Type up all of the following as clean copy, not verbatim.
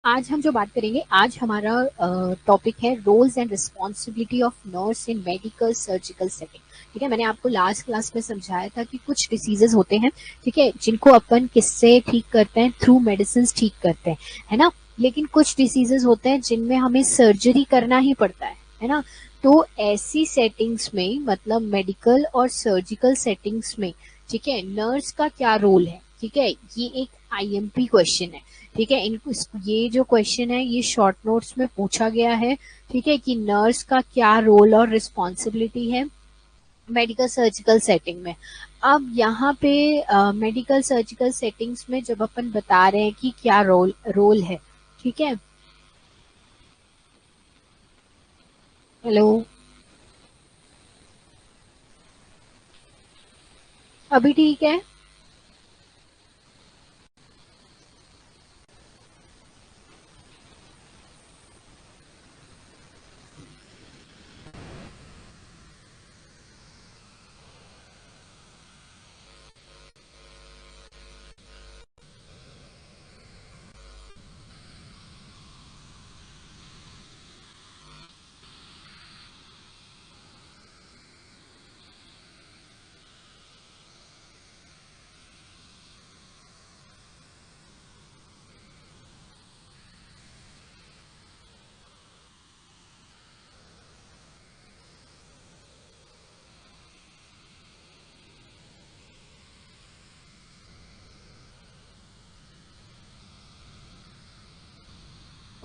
आज हम जो बात करेंगे, आज हमारा टॉपिक है roles and responsibility of nurse in medical surgical setting. ठीक है, मैंने आपको लास्ट क्लास में समझाया था कि कुछ डिसीजेस होते हैं, ठीक है, जिनको अपन किससे ठीक करते हैं, थ्रू मेडिसिन ठीक करते हैं, है ना। लेकिन कुछ डिसीजेस होते हैं जिनमें हमें सर्जरी करना ही पड़ता है ना। तो ऐसी सेटिंग्स में, मतलब मेडिकल और सर्जिकल सेटिंग्स में, ठीक है, नर्स का क्या रोल है। ठीक है, ये एक आईएमपी क्वेश्चन है। ठीक है, ये जो क्वेश्चन है ये शॉर्ट नोट्स में पूछा गया है। ठीक है, कि नर्स का क्या रोल और रिस्पॉन्सिबिलिटी है मेडिकल सर्जिकल सेटिंग में। अब यहाँ पे मेडिकल सर्जिकल सेटिंग्स में जब अपन बता रहे हैं कि क्या रोल रोल है, ठीक है। हेलो, अभी ठीक है।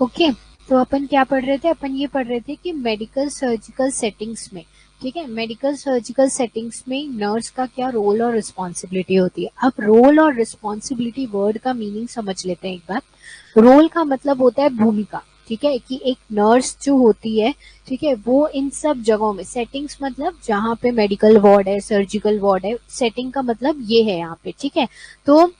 ओके, तो अपन क्या पढ़ रहे थे, अपन ये पढ़ रहे थे कि मेडिकल सर्जिकल सेटिंग्स में, ठीक है, मेडिकल सर्जिकल सेटिंग्स में नर्स का क्या रोल और रिस्पॉन्सिबिलिटी होती है। अब रोल और रिस्पॉन्सिबिलिटी वर्ड का मीनिंग समझ लेते हैं एक बार। रोल का मतलब होता है भूमिका, ठीक है, कि एक नर्स जो होती है, ठीक है, वो इन सब जगहों में, सेटिंग्स मतलब जहाँ पे मेडिकल वार्ड है, सर्जिकल वार्ड है, सेटिंग का मतलब ये है यहाँ पे, ठीक है। तो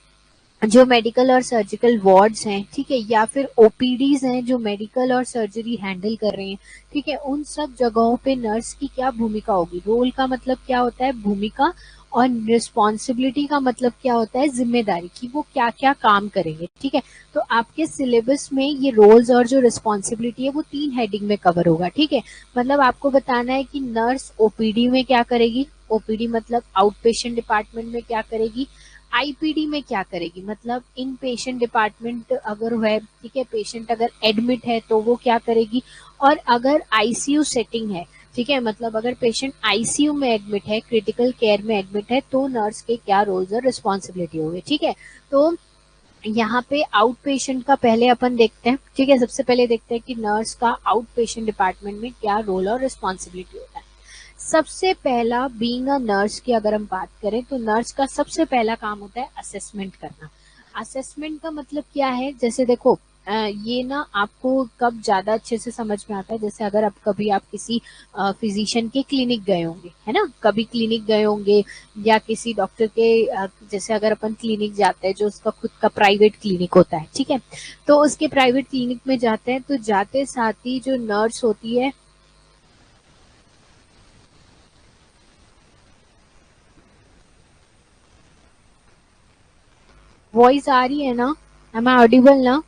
जो मेडिकल और सर्जिकल वार्ड्स हैं, ठीक है, या फिर ओपीडीज हैं जो मेडिकल और सर्जरी हैंडल कर रहे हैं, ठीक है, उन सब जगहों पे नर्स की क्या भूमिका होगी। रोल का मतलब क्या होता है, भूमिका, और रिस्पॉन्सिबिलिटी का मतलब क्या होता है, जिम्मेदारी, कि वो क्या क्या काम करेंगे। ठीक है, तो आपके सिलेबस में ये रोल्स और जो रिस्पॉन्सिबिलिटी है वो 3 हेडिंग में कवर होगा। ठीक है, मतलब आपको बताना है कि नर्स ओपीडी में क्या करेगी, ओपीडी मतलब आउट पेशेंट डिपार्टमेंट में क्या करेगी, आईपीडी में क्या करेगी, मतलब इन पेशेंट डिपार्टमेंट अगर है, ठीक है, पेशेंट अगर एडमिट है तो वो क्या करेगी, और अगर आईसीयू सेटिंग है, ठीक है, मतलब अगर पेशेंट आईसीयू में एडमिट है, क्रिटिकल केयर में एडमिट है, तो नर्स के क्या रोल्स और रिस्पॉन्सिबिलिटी होगी। ठीक है, तो यहाँ पे आउट पेशेंट का पहले अपन देखते हैं। ठीक है, सबसे पहले देखते हैं कि नर्स का आउट पेशेंट डिपार्टमेंट में क्या रोल और रिस्पॉन्सिबिलिटी होता है। सबसे पहला, बीइंग अ नर्स की अगर हम बात करें तो नर्स का सबसे पहला काम होता है असेसमेंट करना। असेसमेंट का मतलब क्या है, जैसे देखो, ये ना आपको कब ज्यादा अच्छे से समझ में आता है, जैसे अगर आप कभी आप किसी फिजिशियन के क्लिनिक गए होंगे, है ना, कभी क्लिनिक गए होंगे, या किसी डॉक्टर के जैसे अगर अपन क्लिनिक जाते हैं जो उसका खुद का प्राइवेट क्लिनिक होता है, ठीक है, तो उसके प्राइवेट क्लिनिक में जाते हैं तो जाते साथ ही जो नर्स होती है, वॉइस आ रही है ना, एम आई ऑडिबल ना।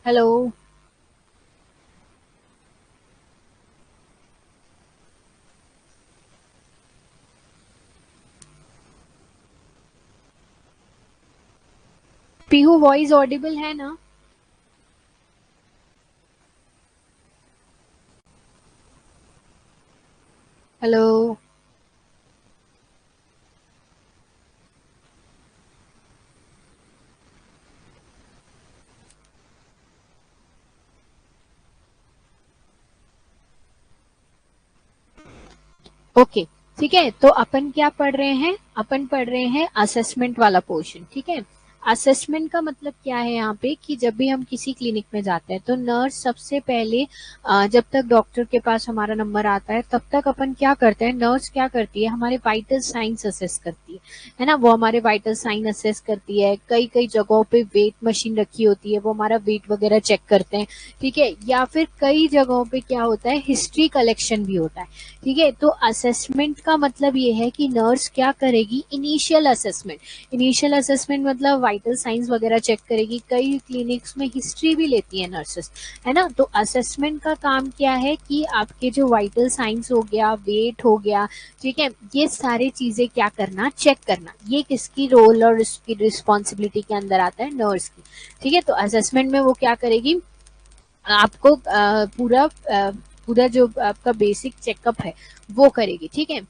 हेलो, पीहू वॉइस ऑडिबल है ना। हेलो, ओके, ठीक है, तो अपन क्या पढ़ रहे हैं, अपन पढ़ रहे हैं असेसमेंट वाला पोर्शन। ठीक है, असेसमेंट का मतलब क्या है यहाँ पे, कि जब भी हम किसी क्लिनिक में जाते हैं तो नर्स सबसे पहले जब तक डॉक्टर के पास हमारा नंबर आता है तब तक अपन क्या करते हैं, नर्स क्या करती है, हमारे वाइटल साइंस असेस करती है ना, वो हमारे वाइटल साइन असेस करती है। कई कई जगहों पे वेट मशीन रखी होती है, वो हमारा वेट वगैरह चेक करते हैं। ठीक है, या फिर कई जगहों पे क्या होता है, हिस्ट्री कलेक्शन भी होता है। ठीक है, तो असेसमेंट का मतलब ये है कि नर्स क्या करेगी, इनिशियल असेसमेंट। इनिशियल असेसमेंट मतलब वाइटल साइंस वगैरह चेक करेगी, कई क्लिनिक्स में हिस्ट्री भी लेती है नर्सेस, है ना। तो असेसमेंट का काम क्या है कि आपके जो वाइटल साइंस हो गया, वेट हो गया, ठीक है, ये सारी चीजें क्या करना, चेक करना, ये किसकी रोल और रिस्पॉन्सिबिलिटी के अंदर आता है, नर्स की, ठीक है। तो असेसमेंट में वो क्या करेगी, आपको पूरा जो आपका बेसिक चेकअप है वो करेगी, ठीक है।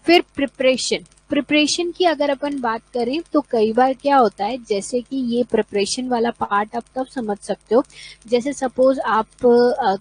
फिर प्रिपरेशन, प्रिपरेशन की अगर अपन बात करें तो कई बार क्या होता है, जैसे कि ये प्रिपरेशन वाला पार्ट आप तब समझ सकते हो, जैसे सपोज आप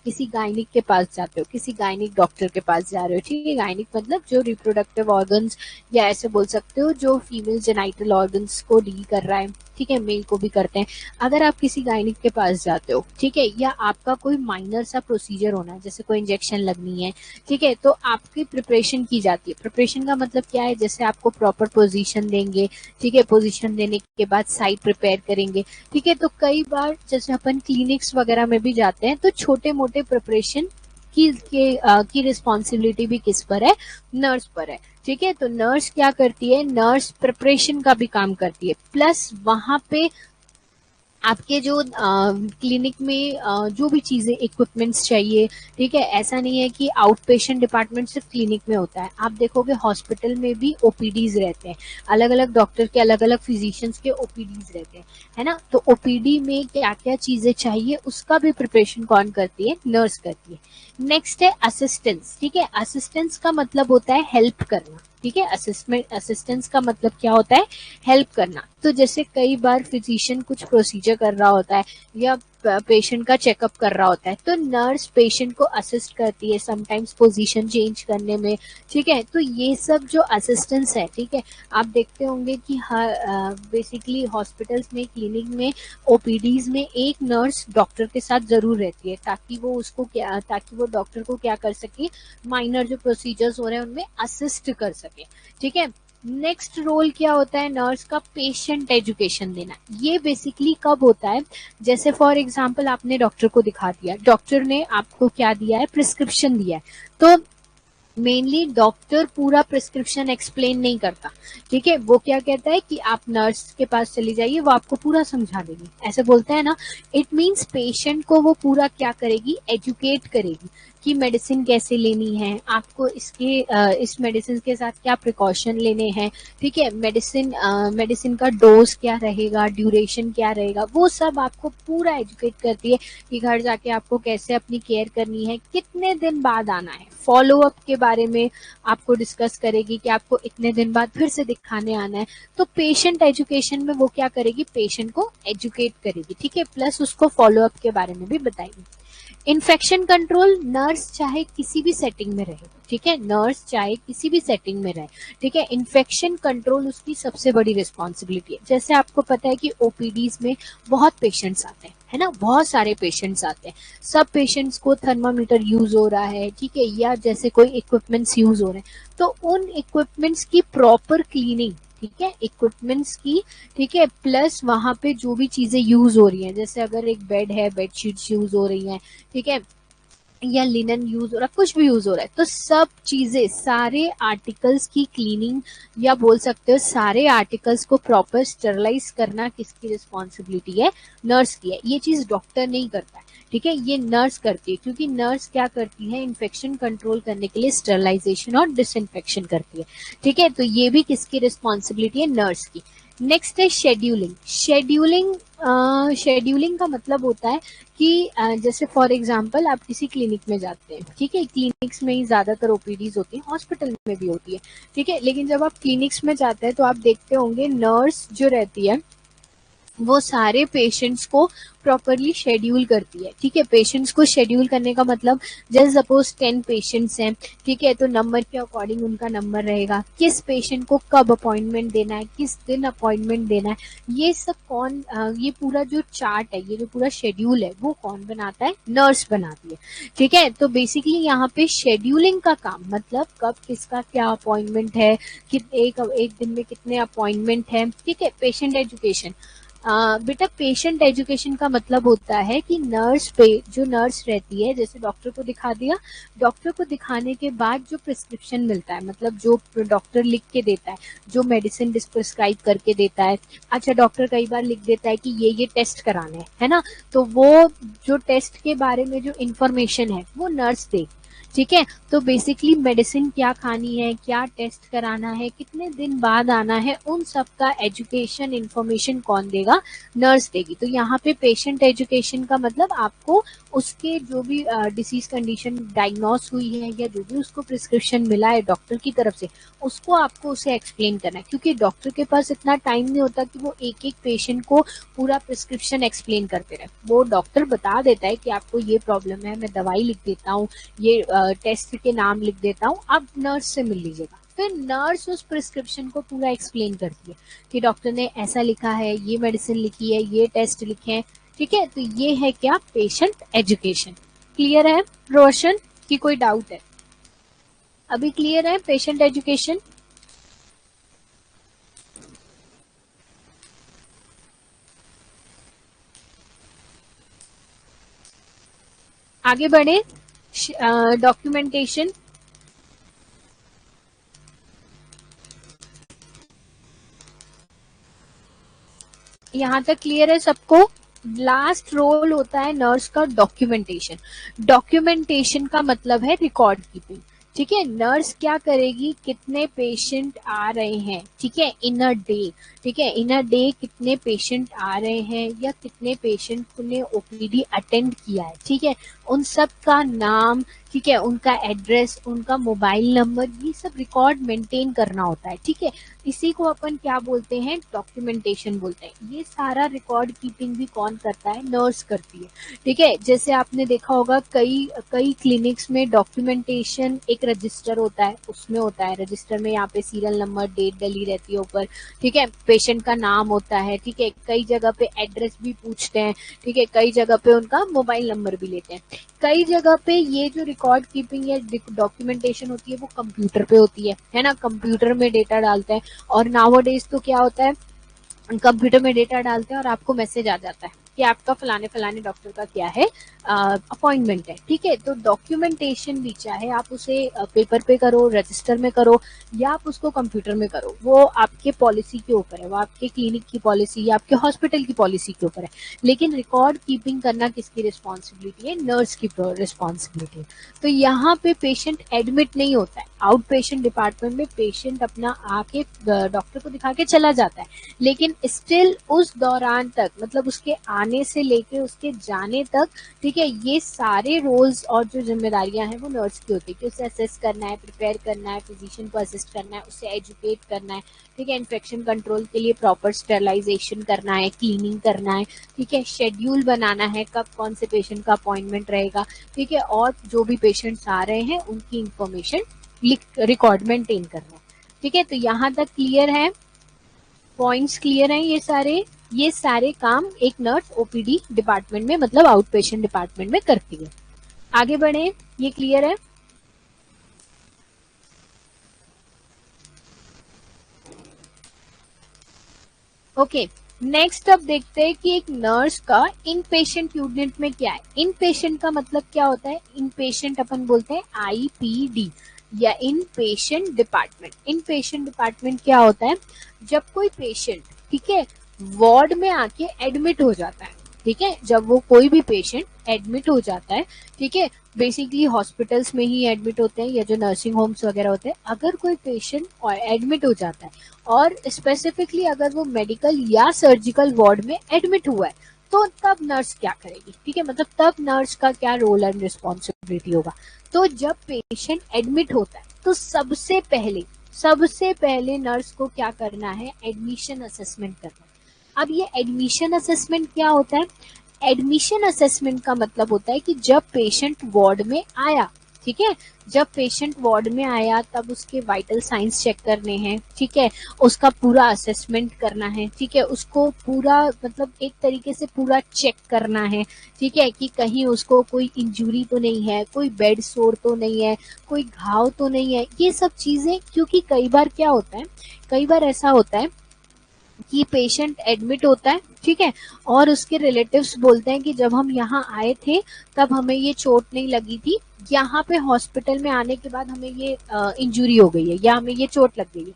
किसी गायनिक के पास जाते हो, किसी गायनिक डॉक्टर के पास जा रहे हो, ठीक है। गायनिक मतलब जो रिप्रोडक्टिव ऑर्गन्स, या ऐसे बोल सकते हो जो फीमेल जेनाइटल ऑर्गन्स को डील कर रहा है, ठीक है, मेल को भी करते हैं। अगर आप किसी गायनिक के पास जाते हो, ठीक है, या आपका कोई माइनर सा प्रोसीजर होना है, जैसे कोई इंजेक्शन लगनी है, ठीक है, तो आपकी प्रिपरेशन की जाती है। प्रिपरेशन का मतलब क्या है, जैसे आपको प्रॉपर पोजीशन देंगे, ठीक है, पोजीशन देने के बाद साइट प्रिपेयर करेंगे, ठीक है। तो कई बार जैसे अपन क्लिनिक्स वगैरह में भी जाते हैं तो छोटे मोटे प्रिपरेशन की रिस्पॉन्सिबिलिटी भी किस पर है, नर्स पर है, ठीक है। तो नर्स क्या करती है, नर्स प्रिपरेशन का भी काम करती है, प्लस वहां पे आपके जो क्लिनिक में जो भी चीजें इक्विपमेंट्स चाहिए, ठीक है, ऐसा नहीं है कि आउट पेशेंट डिपार्टमेंट सिर्फ क्लिनिक में होता है, आप देखोगे हॉस्पिटल में भी ओपीडीज रहते हैं, अलग अलग डॉक्टर के अलग अलग फिजिशियंस के ओपीडीज रहते हैं, है ना। तो ओपीडी में क्या क्या चीजें चाहिए उसका भी प्रिपरेशन कौन करती है, नर्स करती है। नेक्स्ट है असिस्टेंस, ठीक है, असिस्टेंस का मतलब होता है हेल्प करना, ठीक है। असिस्टेंस का मतलब क्या होता है, हेल्प करना। तो जैसे कई बार फिजिशियन कुछ प्रोसीजर कर रहा होता है या पेशेंट का चेकअप कर रहा होता है, तो नर्स पेशेंट को असिस्ट करती है समटाइम्स पोजीशन चेंज करने में, ठीक है। तो ये सब जो असिस्टेंस है, ठीक है, आप देखते होंगे कि बेसिकली हॉस्पिटल्स में, क्लिनिक में, ओपीडीज में एक नर्स डॉक्टर के साथ जरूर रहती है, ताकि वो डॉक्टर को क्या कर सके, माइनर जो प्रोसीजर्स हो रहे हैं उनमें असिस्ट कर सके, ठीक है। नेक्स्ट रोल क्या होता है नर्स का, पेशेंट एजुकेशन देना। ये बेसिकली कब होता है, जैसे फॉर एग्जांपल आपने डॉक्टर को दिखा दिया, डॉक्टर ने आपको क्या दिया है, प्रिस्क्रिप्शन दिया है, तो मेनली डॉक्टर पूरा प्रिस्क्रिप्शन एक्सप्लेन नहीं करता, ठीक है, वो क्या कहता है कि आप नर्स के पास चली जाइए, वो आपको पूरा समझा देगी, ऐसे बोलते हैं ना। इट मीन्स पेशेंट को वो पूरा क्या करेगी, एजुकेट करेगी कि मेडिसिन कैसे लेनी है, आपको इस मेडिसिन के साथ क्या प्रिकॉशन लेने हैं, ठीक है, मेडिसिन का डोज क्या रहेगा, ड्यूरेशन क्या रहेगा, वो सब आपको पूरा एजुकेट करती है कि घर जाके आपको कैसे अपनी केयर करनी है, कितने दिन बाद आना है, फॉलो अप के बारे में आपको डिस्कस करेगी कि आपको इतने दिन बाद फिर से दिखाने आना है। तो पेशेंट एजुकेशन में वो क्या करेगी, पेशेंट को एजुकेट करेगी, ठीक है, प्लस उसको फॉलो अप के बारे में भी बताएगी। इन्फेक्शन कंट्रोल, नर्स चाहे किसी भी सेटिंग में रहे, ठीक है, नर्स चाहे किसी भी सेटिंग में रहे, ठीक है, इन्फेक्शन कंट्रोल उसकी सबसे बड़ी रिस्पॉन्सिबिलिटी है। जैसे आपको पता है कि ओपीडीज में बहुत पेशेंट्स आते हैं, है ना, बहुत सारे पेशेंट्स आते हैं, सब पेशेंट्स को थर्मामीटर यूज हो रहा है, ठीक है, या जैसे कोई इक्विपमेंट्स यूज हो रहे हैं, तो उन इक्विपमेंट्स की प्रॉपर क्लीनिंग, ठीक है, इक्विपमेंट्स की, ठीक है, प्लस वहां पे जो भी चीजें यूज हो रही हैं, जैसे अगर एक बेड है, बेडशीट्स यूज हो रही हैं, ठीक है, या लिनन यूज हो रहा है, कुछ भी यूज हो रहा है, तो सब चीजें, सारे आर्टिकल्स की क्लीनिंग, या बोल सकते हो सारे आर्टिकल्स को प्रॉपर स्टरलाइज करना किसकी रिस्पॉन्सिबिलिटी है, नर्स की है। ये चीज डॉक्टर नहीं करता है, ठीक है, ये नर्स करती है, क्योंकि नर्स क्या करती है, इन्फेक्शन कंट्रोल करने के लिए स्टरलाइजेशन और डिसइंफेक्शन करती है, ठीक है। तो ये भी किसकी रिस्पॉन्सिबिलिटी है, नर्स की। नेक्स्ट है शेड्यूलिंग। शेड्यूलिंग का मतलब होता है कि जैसे फॉर एग्जांपल आप किसी क्लिनिक में जाते हैं, ठीक है, क्लिनिक्स में ही ज्यादातर ओपीडीज होती है, हॉस्पिटल में भी होती है, ठीक है, लेकिन जब आप क्लिनिक्स में जाते हैं तो आप देखते होंगे नर्स जो रहती है वो सारे पेशेंट्स को प्रॉपरली शेड्यूल करती है, ठीक है। पेशेंट्स को शेड्यूल करने का मतलब, जैसे सपोज 10 पेशेंट्स हैं, ठीक है, तो नंबर के अकॉर्डिंग उनका नंबर रहेगा, किस पेशेंट को कब अपॉइंटमेंट देना है, किस दिन अपॉइंटमेंट देना है, ये सब ये पूरा जो चार्ट है, ये जो पूरा शेड्यूल है, वो कौन बनाता है, नर्स बनाती है, ठीक है। तो बेसिकली यहाँ पे शेड्यूलिंग का काम मतलब कब किसका क्या अपॉइंटमेंट है, एक दिन में कितने अपॉइंटमेंट है, ठीक है। पेशेंट एजुकेशन, बेटा पेशेंट एजुकेशन का मतलब होता है कि नर्स पे जो नर्स रहती है, जैसे डॉक्टर को दिखा दिया, डॉक्टर को दिखाने के बाद जो प्रिस्क्रिप्शन मिलता है, मतलब जो डॉक्टर लिख के देता है, जो मेडिसिन प्रिस्क्राइब करके देता है। अच्छा, डॉक्टर कई बार लिख देता है कि ये टेस्ट कराने हैं, है ना, तो वो जो टेस्ट के बारे में जो इंफॉर्मेशन है वो नर्स देगी। ठीक है, तो बेसिकली मेडिसिन क्या खानी है, क्या टेस्ट कराना है, कितने दिन बाद आना है, उन सब का एजुकेशन इन्फॉर्मेशन कौन देगा? नर्स देगी। तो यहाँ पे पेशेंट एजुकेशन का मतलब आपको उसके जो भी डिसीज कंडीशन डायग्नोस हुई है या जो भी उसको प्रिस्क्रिप्शन मिला है डॉक्टर की तरफ से, उसको आपको उसे एक्सप्लेन करना है, क्योंकि डॉक्टर के पास इतना टाइम नहीं होता कि वो एक एक पेशेंट को पूरा प्रिस्क्रिप्शन एक्सप्लेन करते रहे। वो डॉक्टर बता देता है कि आपको ये प्रॉब्लम है, मैं दवाई लिख देता हूँ, ये टेस्ट के नाम लिख देता हूँ, आप नर्स से मिल लीजिएगा। फिर नर्स उस प्रिस्क्रिप्शन को पूरा एक्सप्लेन करती है कि डॉक्टर ने ऐसा लिखा है, ये मेडिसिन लिखी है, ये टेस्ट लिखे हैं। ठीक है, तो ये है क्या? Patient education. क्लियर है रोशन कि कोई डाउट है? अभी क्लियर है पेशेंट एजुकेशन? आगे बढ़े। डॉक्यूमेंटेशन, यहाँ तक क्लियर है सबको? लास्ट रोल होता है नर्स का डॉक्यूमेंटेशन। डॉक्यूमेंटेशन का मतलब है रिकॉर्ड कीपिंग। ठीक है, नर्स क्या करेगी? कितने पेशेंट आ रहे हैं, ठीक है, इन अ डे, ठीक है, इन अ डे कितने पेशेंट आ रहे हैं या कितने पेशेंट ने ओपीडी अटेंड किया है, ठीक है, उन सब का नाम, ठीक है, उनका एड्रेस, उनका मोबाइल नंबर, ये सब रिकॉर्ड मेंटेन करना होता है। ठीक है, इसी को अपन क्या बोलते हैं? डॉक्यूमेंटेशन बोलते हैं। ये सारा रिकॉर्ड कीपिंग भी कौन करता है? नर्स करती है। ठीक है, जैसे आपने देखा होगा कई कई क्लिनिक्स में डॉक्यूमेंटेशन एक रजिस्टर होता है, उसमें होता है, रजिस्टर में यहाँ पे सीरियल नंबर, डेट डली रहती है ऊपर, ठीक है, पेशेंट का नाम होता है, ठीक है, कई जगह पे एड्रेस भी पूछते हैं, ठीक है, कई जगह पे उनका मोबाइल नंबर भी लेते हैं, कई जगह पे ये जो रिकॉर्ड कीपिंग या डॉक्यूमेंटेशन होती है वो कंप्यूटर पे होती है ना, कंप्यूटर में डेटा डालते हैं। और नाउअडेज तो क्या होता है, कंप्यूटर में डेटा डालते हैं और आपको मैसेज आ जाता है कि आपका फलाने फलाने डॉक्टर का क्या है, अपॉइंटमेंट है। ठीक है, तो डॉक्यूमेंटेशन भी चाहे आप उसे पेपर पे करो, रजिस्टर में करो, या आप उसको कंप्यूटर में करो, वो आपके पॉलिसी के ऊपर है, वो आपके क्लिनिक की पॉलिसी या आपके हॉस्पिटल की पॉलिसी के ऊपर है। लेकिन रिकॉर्ड कीपिंग करना किसकी रिस्पॉन्सिबिलिटी है? नर्स की रिस्पॉन्सिबिलिटी। तो यहाँ पे पेशेंट एडमिट नहीं होता है, आउट पेशेंट डिपार्टमेंट में पेशेंट अपना आके डॉक्टर को दिखा के चला जाता है, लेकिन स्टिल उस दौरान तक, मतलब उसके आने से लेके उसके जाने तक, ठीक है, ये सारे रोल्स और जो जिम्मेदारियां हैं वो नर्स की होती है कि उसे असेस करना है, प्रिपेयर करना है, फिजिशियन को असिस्ट करना है, उसे एजुकेट करना है, ठीक है, इन्फेक्शन कंट्रोल के लिए प्रॉपर स्टेरलाइजेशन करना है, क्लीनिंग करना है, ठीक है, शेड्यूल बनाना है कब कौन से पेशेंट का अपॉइंटमेंट रहेगा, ठीक है, और जो भी पेशेंट्स आ रहे हैं उनकी इंफॉर्मेशन रिकॉर्ड मेंटेन करना है। ठीक है, तो यहाँ तक क्लियर है? पॉइंट्स क्लियर हैं ये सारे काम एक नर्स ओपीडी डिपार्टमेंट में, मतलब आउट पेशेंट डिपार्टमेंट में करती है। आगे बढ़े, ये क्लियर है? ओके, नेक्स्ट अब देखते हैं कि एक नर्स का इन पेशेंट यूनिट में क्या है। इन पेशेंट का मतलब क्या होता है? इन पेशेंट अपन बोलते हैं आईपीडी या इन पेशेंट डिपार्टमेंट। इन पेशेंट डिपार्टमेंट क्या होता है? जब कोई पेशेंट, ठीक है, वार्ड में आके एडमिट हो जाता है, ठीक है, जब वो कोई भी पेशेंट एडमिट हो जाता है, ठीक है, बेसिकली हॉस्पिटल्स में ही एडमिट होते हैं या जो नर्सिंग होम्स वगैरह होते हैं, अगर कोई पेशेंट एडमिट हो जाता है और स्पेसिफिकली अगर वो मेडिकल या सर्जिकल वार्ड में एडमिट हुआ है, तो तब नर्स क्या करेगी? ठीक है, मतलब तब नर्स का क्या रोल एंड रिस्पॉन्सिबिलिटी होगा? तो जब पेशेंट एडमिट होता है तो सबसे पहले नर्स को क्या करना है? एडमिशन असेसमेंट करना है। अब ये एडमिशन असेसमेंट क्या होता है? एडमिशन असेसमेंट का मतलब होता है कि जब पेशेंट वार्ड में आया, ठीक है, जब पेशेंट वार्ड में आया तब उसके वाइटल साइंस चेक करने हैं, ठीक है, उसका पूरा असेसमेंट करना है, ठीक है, उसको पूरा, मतलब एक तरीके से पूरा चेक करना है, ठीक है, कि कहीं उसको कोई इंजरी तो नहीं है, कोई बेड सोर तो नहीं है, कोई घाव तो नहीं है, ये सब चीजें। क्योंकि कई बार क्या होता है, कई बार ऐसा होता है कि पेशेंट एडमिट होता है, ठीक है, और उसके रिलेटिव्स बोलते हैं कि जब हम यहाँ आए थे तब हमें ये चोट नहीं लगी थी, यहाँ पे हॉस्पिटल में आने के बाद हमें ये इंजुरी हो गई है या हमें ये चोट लग गई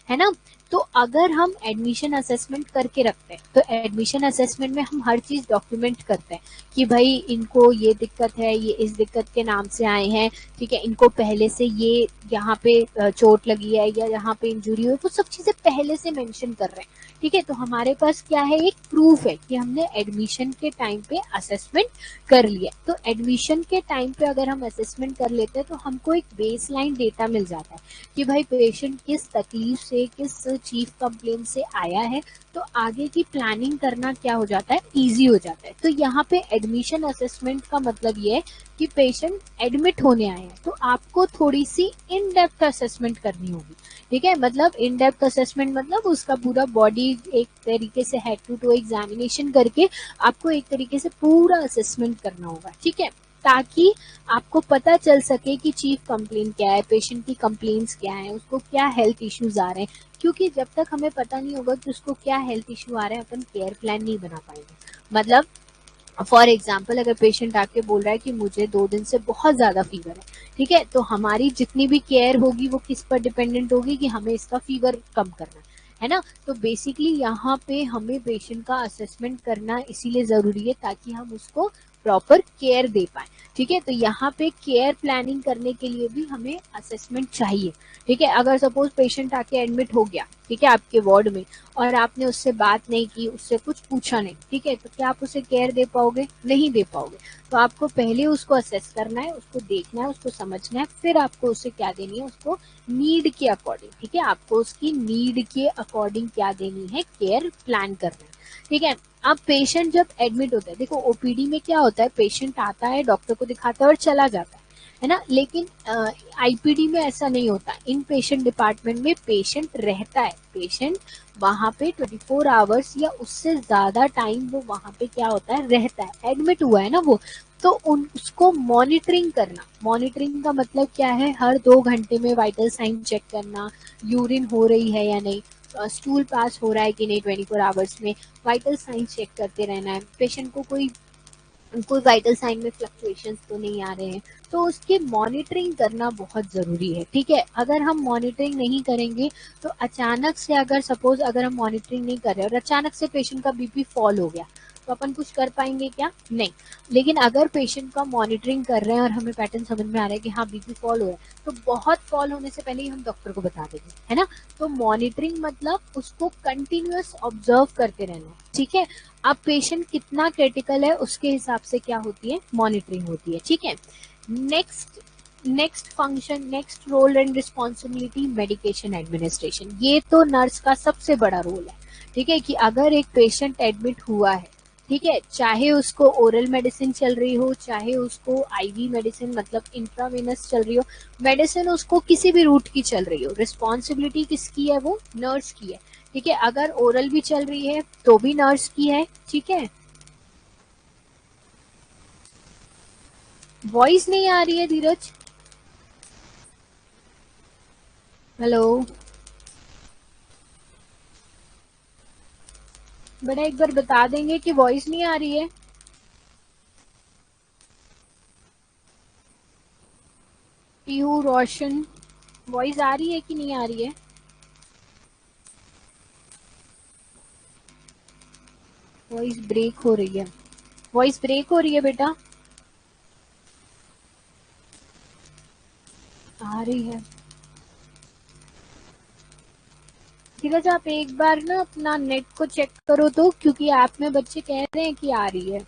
है ना। तो अगर हम एडमिशन असेसमेंट करके रखते हैं तो एडमिशन असेसमेंट में हम हर चीज डॉक्यूमेंट करते हैं कि भाई इनको ये दिक्कत है, ये इस दिक्कत के नाम से आए हैं, ठीक है, इनको पहले से ये यहाँ पे चोट लगी है या यहाँ पे इंजुरी हुई, वो सब चीजें पहले से मेंशन कर रहे हैं, ठीक है। तो हमारे पास क्या है, एक प्रूफ है कि हमने एडमिशन के टाइम पे असेसमेंट कर लिया। तो एडमिशन के टाइम पे अगर हम असेसमेंट कर लेते हैं तो हमको एक बेसलाइन डेटा मिल जाता है कि भाई पेशेंट किस तकलीफ से, किस चीफ कंप्लेन से आया है, तो आगे की प्लानिंग करना क्या हो जाता है, इजी हो जाता है। तो यहाँ पे एडमिशन असेसमेंट का मतलब ये है कि पेशेंट एडमिट होने आए हैं तो आपको थोड़ी सी इन डेप्थ असेसमेंट करनी होगी, ठीक है। मतलब इन डेप्थ असेसमेंट मतलब उसका पूरा बॉडी एक तरीके से हेड टू टू एग्जामिनेशन करके आपको एक तरीके से पूरा असेसमेंट करना होगा, ठीक है, ताकि आपको पता चल सके कि चीफ कंप्लेन क्या है, पेशेंट की कंप्लेन्स क्या है, उसको क्या हेल्थ इश्यूज आ रहे हैं, क्योंकि जब तक हमें पता नहीं होगा कि उसको क्या हेल्थ इश्यू आ रहे हैं अपन केयर प्लान नहीं बना पाएंगे। मतलब फॉर एग्जाम्पल अगर पेशेंट आके बोल रहा है कि मुझे 2 दिन से बहुत ज्यादा फीवर है, ठीक है, तो हमारी जितनी भी केयर होगी वो किस पर डिपेंडेंट होगी कि हमें इसका फीवर कम करना है ना। तो बेसिकली यहाँ पे हमें पेशेंट का असेसमेंट करना इसीलिए जरूरी है ताकि हम उसको प्रॉपर केयर दे पाए, ठीक है। तो यहाँ पे केयर प्लानिंग करने के लिए भी हमें असेसमेंट चाहिए, ठीक है। अगर सपोज पेशेंट आके एडमिट हो गया, ठीक है, आपके वार्ड में, और आपने उससे बात नहीं की, उससे कुछ पूछा नहीं, ठीक है, तो क्या आप उसे केयर दे पाओगे, नहीं दे पाओगे। तो आपको पहले उसको असेस करना है, उसको देखना है, उसको समझना है, फिर आपको उसे क्या देनी है, उसको नीड के अकॉर्डिंग, ठीक है, आपको उसकी नीड के अकॉर्डिंग क्या देनी है, केयर प्लान करना है, ठीक है। अब पेशेंट जब एडमिट होता है, देखो ओपीडी में क्या होता है, पेशेंट आता है, डॉक्टर को दिखाता है और चला जाता है ना, लेकिन आईपीडी में ऐसा नहीं होता। इन पेशेंट डिपार्टमेंट में पेशेंट रहता है, पेशेंट वहां पे 24 आवर्स या उससे ज्यादा टाइम वो वहां पे क्या होता है, रहता है, एडमिट हुआ है ना वो। तो उसको मॉनिटरिंग करना, मॉनिटरिंग का मतलब क्या है, हर 2 घंटे में वाइटल साइन चेक करना, यूरिन हो रही है या नहीं, स्टूल पास हो रहा है कि नहीं, 24 आवर्स में वाइटल साइन चेक करते रहना है, पेशेंट को कोई वाइटल साइन में फ्लक्चुएशंस तो नहीं आ रहे हैं, तो उसकी मॉनिटरिंग करना बहुत जरूरी है, ठीक है। अगर हम मॉनिटरिंग नहीं करेंगे तो अचानक से, अगर सपोज अगर हम मॉनिटरिंग नहीं कर रहे और अचानक से पेशेंट का बीपी फॉल हो गया, तो अपन कुछ कर पाएंगे क्या, नहीं। लेकिन अगर पेशेंट का मॉनिटरिंग कर रहे हैं और हमें पैटर्न समझ में आ रहा है कि हाँ बीपी फॉल हो रहा है, तो बहुत फॉल होने से पहले ही हम डॉक्टर को बता देंगे, है ना। तो मॉनिटरिंग मतलब उसको कंटिन्यूअस ऑब्जर्व करते रहना, ठीक है। अब पेशेंट कितना क्रिटिकल है उसके हिसाब से क्या होती है, मॉनिटरिंग होती है, ठीक है। Next next function, next role and responsibility, medication administration. ये तो नर्स का सबसे बड़ा रोल है, ठीक है, कि अगर एक पेशेंट एडमिट हुआ है, ठीक है, चाहे उसको ओरल मेडिसिन चल रही हो, चाहे उसको आईवी मेडिसिन मतलब इंट्रावेनस चल रही हो, मेडिसिन उसको किसी भी रूट की चल रही हो, रिस्पॉन्सिबिलिटी किसकी है, वो नर्स की है, ठीक है। अगर ओरल भी चल रही है तो भी नर्स की है, ठीक है। वॉइस नहीं आ रही है धीरज, हेलो बेटा, एक बार बता देंगे कि वॉइस नहीं आ रही है। पीहू, रोशन, वॉइस आ रही है कि नहीं आ रही है, वॉइस ब्रेक हो रही है, वॉइस ब्रेक हो रही है बेटा, आ रही है। धीरज आप एक बार ना अपना नेट को चेक करो तो, क्योंकि ऐप में बच्चे कह रहे हैं कि आ रही है,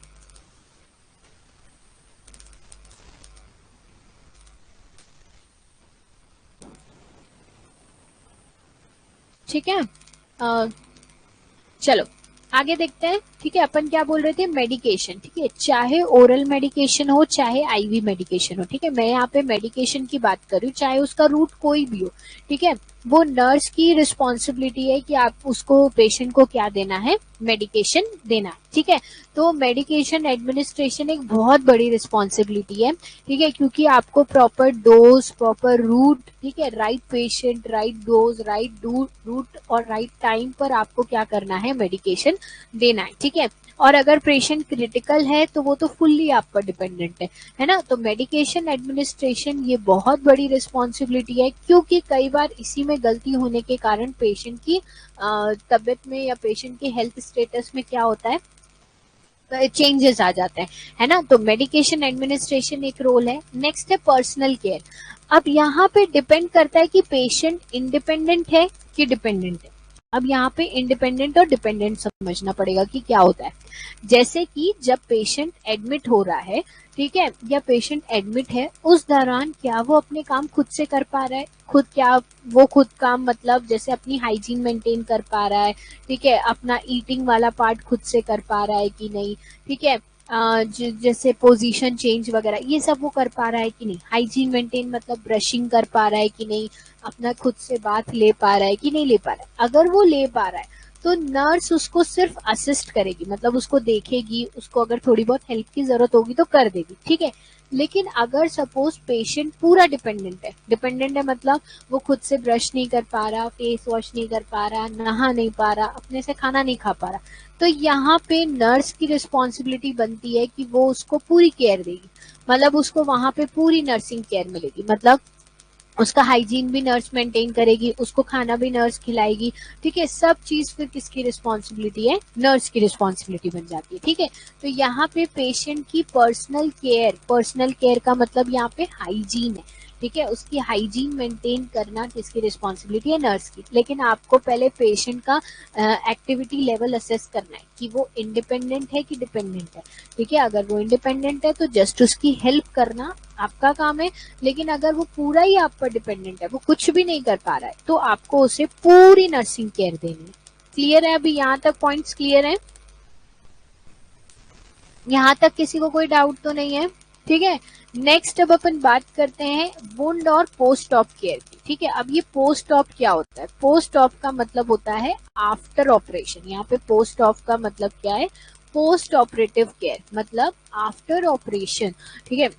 ठीक है। चलो आगे देखते हैं, ठीक है। अपन क्या बोल रहे थे, मेडिकेशन, ठीक है, चाहे ओरल मेडिकेशन हो चाहे आईवी मेडिकेशन हो, ठीक है, मैं यहाँ पे मेडिकेशन की बात कर रही हूँ, चाहे उसका रूट कोई भी हो, ठीक है, वो नर्स की रिस्पॉन्सिबिलिटी है कि आप उसको, पेशेंट को क्या देना है, मेडिकेशन देना है, ठीक है। तो मेडिकेशन एडमिनिस्ट्रेशन एक बहुत बड़ी रिस्पॉन्सिबिलिटी है, ठीक है, क्योंकि आपको प्रॉपर डोज, प्रॉपर रूट ठीक है, right patient, right dose, right route और राइट टाइम पर आपको क्या करना है, मेडिकेशन देना है, ठीक है। और अगर पेशेंट क्रिटिकल है तो वो तो फुल्ली आप पर डिपेंडेंट है ना। तो मेडिकेशन एडमिनिस्ट्रेशन ये बहुत बड़ी रिस्पॉन्सिबिलिटी है, क्योंकि कई बार इसी में गलती होने के कारण पेशेंट की तबीयत में या पेशेंट के हेल्थ स्टेटस में क्या होता है, चेंजेस आ जाते हैं, है ना। तो मेडिकेशन एडमिनिस्ट्रेशन एक रोल है। नेक्स्ट है पर्सनल केयर। अब यहाँ पे डिपेंड करता है कि पेशेंट इंडिपेंडेंट है कि डिपेंडेंट है। अब यहाँ पे इंडिपेंडेंट और डिपेंडेंट समझना पड़ेगा कि क्या होता है। जैसे कि जब पेशेंट एडमिट हो रहा है, ठीक है, या पेशेंट एडमिट है, उस दौरान क्या वो अपने काम खुद से कर पा रहा है, खुद क्या वो खुद काम मतलब जैसे अपनी हाइजीन मेंटेन कर पा रहा है, ठीक है, अपना ईटिंग वाला पार्ट खुद से कर पा रहा है कि नहीं, ठीक है, जैसे पोजीशन चेंज वगैरह ये सब वो कर पा रहा है कि नहीं, हाइजीन मेंटेन मतलब ब्रशिंग कर पा रहा है कि नहीं, अपना खुद से बात ले पा रहा है कि नहीं ले पा रहा है। अगर वो ले पा रहा है तो नर्स उसको सिर्फ असिस्ट करेगी, मतलब उसको देखेगी, उसको अगर थोड़ी बहुत हेल्प की जरूरत होगी तो कर देगी, ठीक है। लेकिन अगर सपोज पेशेंट पूरा डिपेंडेंट है मतलब वो खुद से ब्रश नहीं कर पा रहा, फेस वॉश नहीं कर पा रहा, नहा नहीं पा रहा, अपने से खाना नहीं खा पा रहा, तो यहाँ पे नर्स की रिस्पॉन्सिबिलिटी बनती है कि वो उसको पूरी केयर देगी, मतलब उसको वहां पे पूरी नर्सिंग केयर मिलेगी, मतलब उसका हाइजीन भी नर्स मेंटेन करेगी, उसको खाना भी नर्स खिलाएगी, ठीक है। सब चीज फिर किसकी रिस्पॉन्सिबिलिटी है, नर्स की रिस्पॉन्सिबिलिटी बन जाती है, ठीक है। तो यहाँ पे पेशेंट की पर्सनल केयर का मतलब यहाँ पे हाइजीन है, ठीक है, उसकी हाइजीन मेंटेन करना किसकी रिस्पॉन्सिबिलिटी है, नर्स की। लेकिन आपको पहले पेशेंट का एक्टिविटी लेवल असेस करना है कि वो इंडिपेंडेंट है कि डिपेंडेंट है, ठीक है। अगर वो इंडिपेंडेंट है तो जस्ट उसकी हेल्प करना आपका काम है, लेकिन अगर वो पूरा ही आप पर डिपेंडेंट है, वो कुछ भी नहीं कर पा रहा है, तो आपको उसे पूरी नर्सिंग केयर देनी है। क्लियर है, अभी यहाँ तक पॉइंट्स क्लियर है, यहाँ तक किसी को कोई डाउट तो नहीं है, ठीक है। नेक्स्ट अब अपन बात करते हैं वुंड और पोस्ट ऑप केयर की, ठीक है। अब ये पोस्ट ऑप क्या होता है, पोस्ट ऑप का मतलब होता है आफ्टर ऑपरेशन। यहाँ पे पोस्ट ऑप का मतलब क्या है, पोस्ट ऑपरेटिव केयर, मतलब आफ्टर ऑपरेशन, ठीक है।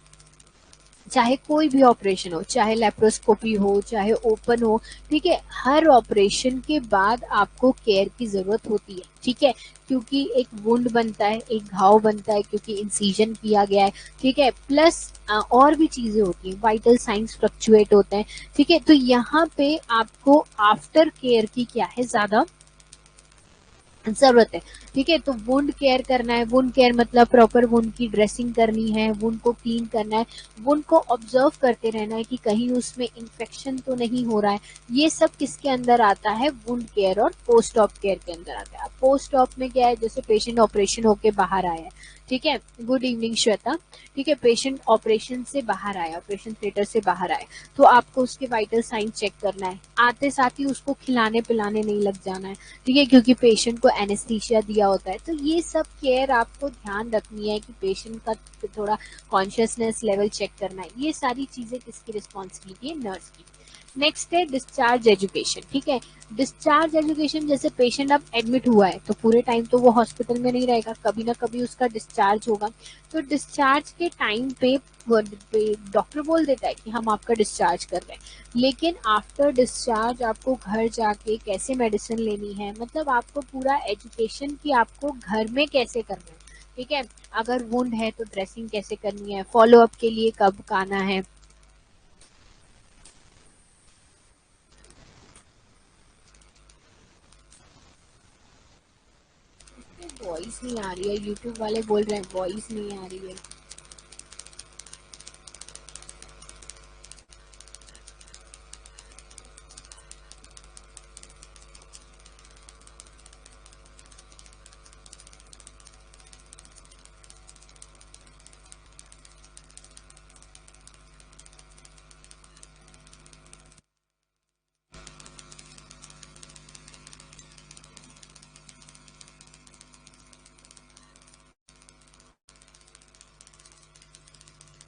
चाहे कोई भी ऑपरेशन हो, चाहे लेप्रोस्कोपी हो, चाहे ओपन हो, ठीक है, हर ऑपरेशन के बाद आपको केयर की जरूरत होती है, ठीक है। क्योंकि एक वुंड बनता है, एक घाव बनता है, क्योंकि इंसिजन किया गया है, ठीक है, प्लस और भी चीजें होती हैं, वाइटल साइंस फ्लक्चुएट होते हैं, ठीक है। तो यहाँ पे आपको आफ्टर केयर की क्या है, ज्यादा जरूरत है, ठीक है। तो वुंड केयर करना है, वुंड केयर मतलब प्रॉपर वुंड की ड्रेसिंग करनी है, वुंड को क्लीन करना है, वुंड को ऑब्जर्व करते रहना है कि कहीं उसमें इन्फेक्शन तो नहीं हो रहा है। ये सब किसके अंदर आता है, वुंड केयर और पोस्ट ऑप केयर के अंदर आता है। पोस्ट ऑप में क्या है, जैसे पेशेंट ऑपरेशन होके बाहर आया है, ठीक है, गुड इवनिंग श्वेता, ठीक है, पेशेंट ऑपरेशन से बाहर आया, ऑपरेशन थिएटर से बाहर आया, तो आपको उसके वाइटल साइन चेक करना है, आते साथ ही उसको खिलाने पिलाने नहीं लग जाना है, ठीक है, क्योंकि पेशेंट को एनेस्थीसिया दिया होता है। तो ये सब केयर आपको ध्यान रखनी है कि पेशेंट का थोड़ा कॉन्शियसनेस लेवल चेक करना है। ये सारी चीजें किसकी रिस्पॉन्सिबिलिटी है, नर्स की। नेक्स्ट है डिस्चार्ज एजुकेशन, ठीक है। डिस्चार्ज एजुकेशन, जैसे पेशेंट अब एडमिट हुआ है तो पूरे टाइम तो वो हॉस्पिटल में नहीं रहेगा, कभी ना कभी उसका डिस्चार्ज होगा। तो डिस्चार्ज के टाइम पे डॉक्टर बोल देता है कि हम आपका डिस्चार्ज कर रहे हैं, लेकिन आफ्टर डिस्चार्ज आपको घर जाके कैसे मेडिसिन लेनी है, मतलब आपको पूरा एजुकेशन की आपको घर में कैसे करना है, ठीक है। अगर वुंड है तो ड्रेसिंग कैसे करनी है, फॉलो अप के लिए कब आना है। वॉइस नहीं आ रही है, यूट्यूब वाले बोल रहे हैं वॉइस नहीं आ रही है।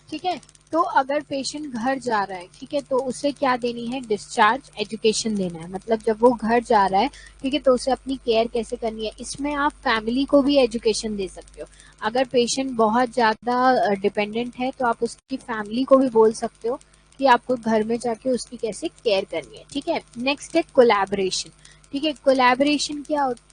ठीक है, तो अगर पेशेंट घर जा रहा है, ठीक है, तो उसे क्या देनी है, डिस्चार्ज एजुकेशन देना है, मतलब जब वो घर जा रहा है, ठीक है, तो उसे अपनी केयर कैसे करनी है। इसमें आप फैमिली को भी एजुकेशन दे सकते हो। अगर पेशेंट बहुत ज्यादा डिपेंडेंट है तो आप उसकी फैमिली को भी बोल सकते हो कि आपको घर में जाके उसकी कैसे केयर करनी है, ठीक है। नेक्स्ट है कोलैबोरेशन, ठीक है। कोलैबोरेशन क्या होता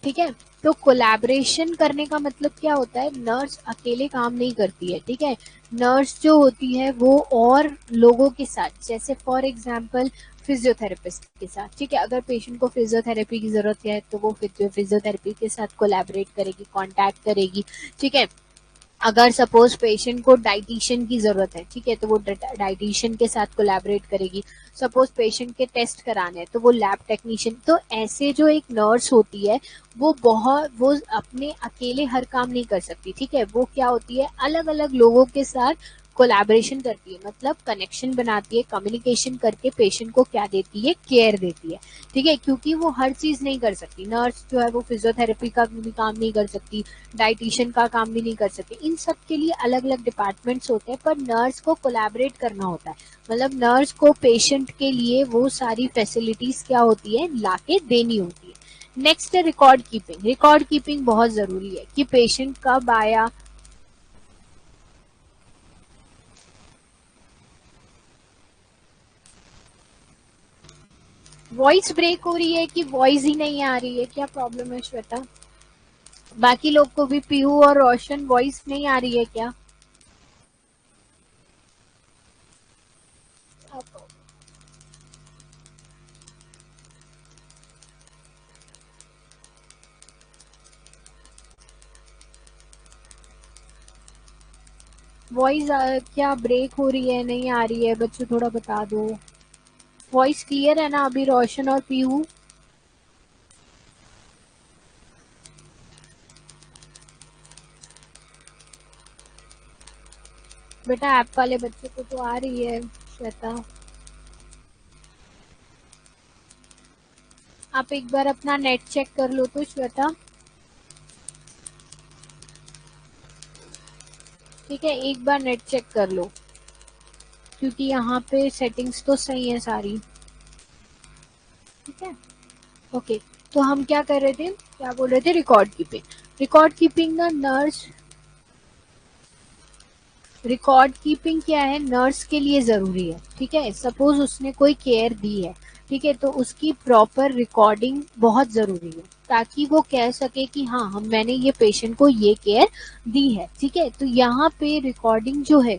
ठीक है। तो कोलैबोरेशन करने का मतलब क्या होता है, नर्स अकेले काम नहीं करती है, ठीक है। नर्स जो होती है वो और लोगों के साथ, जैसे फॉर एग्जांपल फिजियोथेरेपिस्ट के साथ, ठीक है, अगर पेशेंट को फिजियोथेरेपी की जरूरत है तो वो फिजियोथेरेपी के साथ कोलैबोरेट करेगी, कांटेक्ट करेगी, ठीक है। अगर सपोज पेशेंट को डाइटिशियन की जरूरत है, ठीक है, तो वो डाइटिशियन के साथ कोलैबोरेट करेगी। सपोज पेशेंट के टेस्ट कराने हैं तो वो लैब टेक्नीशियन, तो ऐसे जो एक नर्स होती है वो अपने अकेले हर काम नहीं कर सकती, ठीक है। वो क्या होती है, अलग अलग लोगों के साथ कोलैबोरेशन करती है, मतलब कनेक्शन बनाती है, कम्युनिकेशन करके पेशेंट को क्या देती है, केयर देती है, ठीक है। क्योंकि वो हर चीज नहीं कर सकती, नर्स जो है वो फिजियोथेरेपी का भी काम नहीं कर सकती, डाइटिशियन का काम भी नहीं कर सकते, इन सब के लिए अलग अलग डिपार्टमेंट्स होते हैं, पर नर्स को कोलैबोरेट करना होता है, मतलब नर्स को पेशेंट के लिए वो सारी फैसिलिटीज क्या होती है, लाके देनी होती है। नेक्स्ट है रिकॉर्ड कीपिंग। रिकॉर्ड कीपिंग बहुत जरूरी है कि पेशेंट कब आया। वॉइस ब्रेक हो रही है कि वॉइस ही नहीं आ रही है, क्या प्रॉब्लम है श्वेता? बाकी लोग को भी, पीहू और रोशन, वॉइस नहीं आ रही है क्या? वॉइस क्या ब्रेक हो रही है, नहीं आ रही है बच्चों, थोड़ा बता दो। वॉइस क्लियर है ना अभी, रोशन और पीहू? बेटा ऐप वाले बच्चे को तो आ रही है श्वेता। आप एक बार अपना नेट चेक कर लो तो श्वेता, ठीक है, एक बार नेट चेक कर लो, क्योंकि यहाँ पे सेटिंग्स तो सही है सारी, ठीक है। ओके, तो हम क्या कर रहे थे, क्या बोल रहे थे, रिकॉर्ड कीपिंग। रिकॉर्ड कीपिंग ना नर्स, रिकॉर्ड कीपिंग क्या है, नर्स के लिए जरूरी है, ठीक है। सपोज उसने कोई केयर दी है, ठीक है, तो उसकी प्रॉपर रिकॉर्डिंग बहुत जरूरी है, ताकि वो कह सके कि हाँ हम मैंने ये पेशेंट को ये केयर दी है, ठीक है। तो यहाँ पे रिकॉर्डिंग जो है,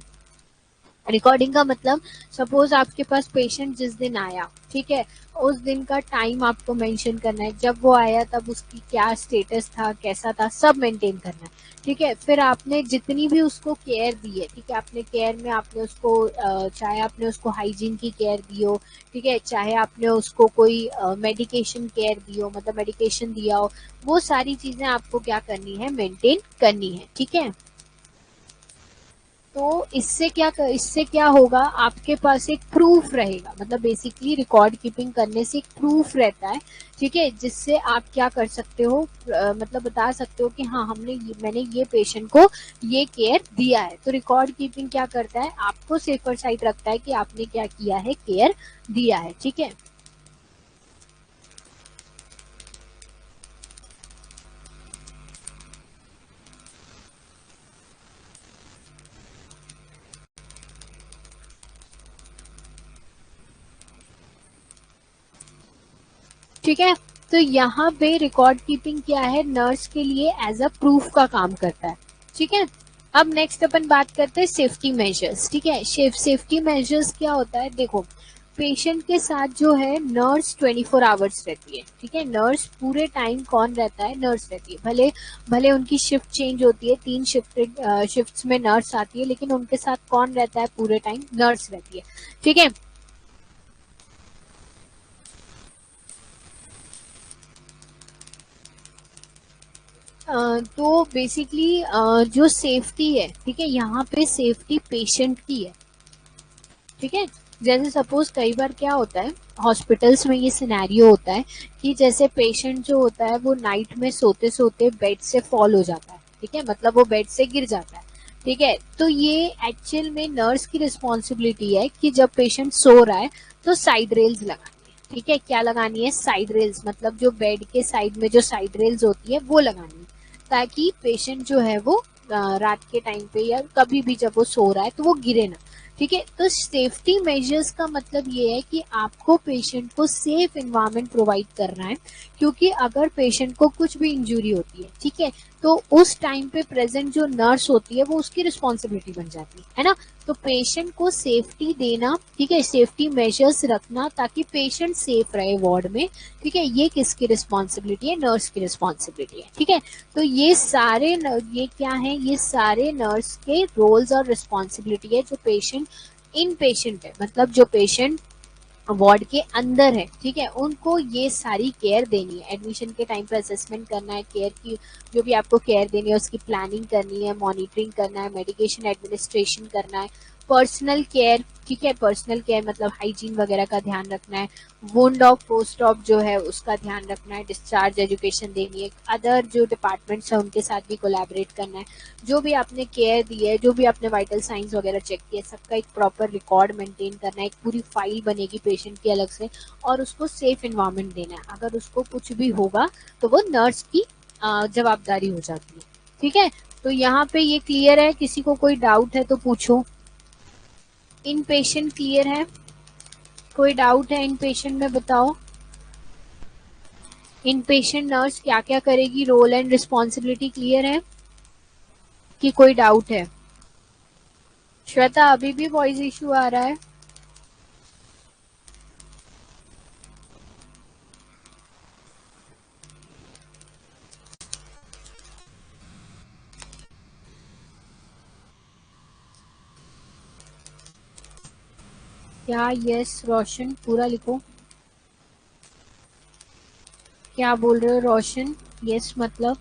रिकॉर्डिंग का मतलब, सपोज आपके पास पेशेंट जिस दिन आया, ठीक है, उस दिन का टाइम आपको मेंशन करना है, जब वो आया तब उसकी क्या स्टेटस था, कैसा था, सब मेंटेन करना है, ठीक है। फिर आपने जितनी भी उसको केयर दी है, ठीक है, आपने केयर में आपने उसको चाहे आपने उसको हाइजीन की केयर दी हो, ठीक है, चाहे आपने उसको कोई मेडिकेशन केयर दी हो, मतलब मेडिकेशन दिया हो, वो सारी चीजें आपको क्या करनी है, मेंटेन करनी है, ठीक है। तो इससे क्या होगा, आपके पास एक प्रूफ रहेगा, मतलब बेसिकली रिकॉर्ड कीपिंग करने से एक प्रूफ रहता है, ठीक है, जिससे आप क्या कर सकते हो, मतलब बता सकते हो कि हाँ मैंने ये पेशेंट को ये केयर दिया है। तो रिकॉर्ड कीपिंग क्या करता है, आपको सेफर साइड रखता है कि आपने क्या किया है, केयर दिया है, ठीक है। ठीक है, तो यहाँ पे रिकॉर्ड कीपिंग क्या है, नर्स के लिए एज अ प्रूफ का काम करता है, ठीक है। अब नेक्स्ट अपन बात करते हैं सेफ्टी मेजर्स, ठीक है। सेफ्टी मेजर्स क्या होता है, देखो, पेशेंट के साथ जो है नर्स 24 आवर्स रहती है, ठीक है। नर्स पूरे टाइम कौन रहता है, नर्स रहती है, भले भले उनकी शिफ्ट चेंज होती है, 3 शिफ्ट्स में नर्स आती है, लेकिन उनके साथ कौन रहता है पूरे टाइम, नर्स रहती है, ठीक है। तो बेसिकली जो सेफ्टी है, ठीक है, यहाँ पे सेफ्टी पेशेंट की है, ठीक है। जैसे सपोज कई बार क्या होता है, हॉस्पिटल्स में ये सिनेरियो होता है कि जैसे पेशेंट जो होता है वो नाइट में सोते सोते बेड से फॉल हो जाता है, ठीक है, मतलब वो बेड से गिर जाता है, ठीक है। तो ये एक्चुअल में नर्स की रिस्पॉन्सिबिलिटी है कि जब पेशेंट सो रहा है तो साइड रेल्स लगानी है, ठीक है, क्या लगानी है, साइड रेल्स, मतलब जो बेड के साइड में जो साइड रेल्स होती है वो लगानी है, ताकि पेशेंट जो है वो रात के टाइम पे या कभी भी जब वो सो रहा है तो वो गिरे ना। ठीक है, तो सेफ्टी मेजर्स का मतलब ये है कि आपको पेशेंट को सेफ इन्वायरमेंट प्रोवाइड करना है, क्योंकि अगर पेशेंट को कुछ भी इंजरी होती है, ठीक है, तो उस टाइम पे प्रेजेंट जो नर्स होती है वो उसकी रिस्पॉन्सिबिलिटी बन जाती है ना। तो पेशेंट को सेफ्टी देना, ठीक है, सेफ्टी मेजर्स रखना ताकि पेशेंट सेफ रहे वार्ड में, ठीक है, ये किसकी रिस्पॉन्सिबिलिटी है, नर्स की रिस्पॉन्सिबिलिटी है। ठीक है, तो ये क्या है, ये सारे नर्स के रोल्स और रिस्पॉन्सिबिलिटी है जो पेशेंट इन पेशेंट है, मतलब जो पेशेंट वार्ड के अंदर है, ठीक है, उनको ये सारी केयर देनी है। एडमिशन के टाइम पे असेसमेंट करना है, केयर की जो भी आपको केयर देनी है उसकी प्लानिंग करनी है, मॉनिटरिंग करना है, मेडिकेशन एडमिनिस्ट्रेशन करना है, पर्सनल केयर, ठीक है, पर्सनल केयर मतलब हाइजीन वगैरह का ध्यान रखना है, वुंड ऑफ पोस्ट ऑफ जो है उसका ध्यान रखना है, डिस्चार्ज एजुकेशन देनी है, अदर जो डिपार्टमेंट्स है उनके साथ भी कोलैबोरेट करना है, जो भी आपने केयर दी है, जो भी आपने वाइटल साइंस वगैरह चेक किया, सबका एक प्रॉपर रिकॉर्ड मेंटेन करना है, एक पूरी फाइल बनेगी पेशेंट की अलग से, और उसको सेफ इन्वायरमेंट देना है। अगर उसको कुछ भी होगा तो वो नर्स की जवाबदारी हो जाती है। ठीक है, तो यहाँ पे ये क्लियर है, किसी को कोई डाउट है तो पूछो। इन पेशेंट क्लियर है, कोई डाउट है इन पेशेंट में बताओ। इन पेशेंट नर्स क्या क्या करेगी, रोल एंड रिस्पॉन्सिबिलिटी क्लियर है कि कोई डाउट है? श्वेता अभी भी वॉइस इशू आ रहा है? क्या यस रोशन पूरा लिखो। क्या बोल रहे हो रोशन, यस मतलब?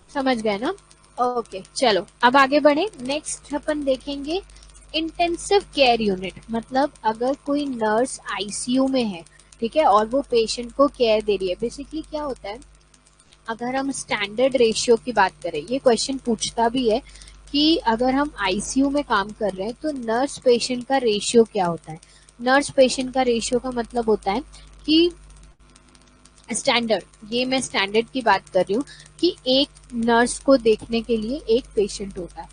समझ गए ना? ओके चलो अब आगे बढ़े। नेक्स्ट अपन देखेंगे इंटेंसिव केयर यूनिट, मतलब अगर कोई नर्स आईसीयू में है, ठीक है, और वो पेशेंट को केयर दे रही है। बेसिकली क्या होता है, अगर हम स्टैंडर्ड रेशियो की बात करें, ये क्वेश्चन पूछता भी है कि अगर हम आईसीयू में काम कर रहे हैं तो नर्स पेशेंट का रेशियो क्या होता है। नर्स पेशेंट का रेशियो का मतलब होता है कि स्टैंडर्ड, ये मैं स्टैंडर्ड की बात कर रही हूँ कि एक नर्स को देखने के लिए एक पेशेंट होता है।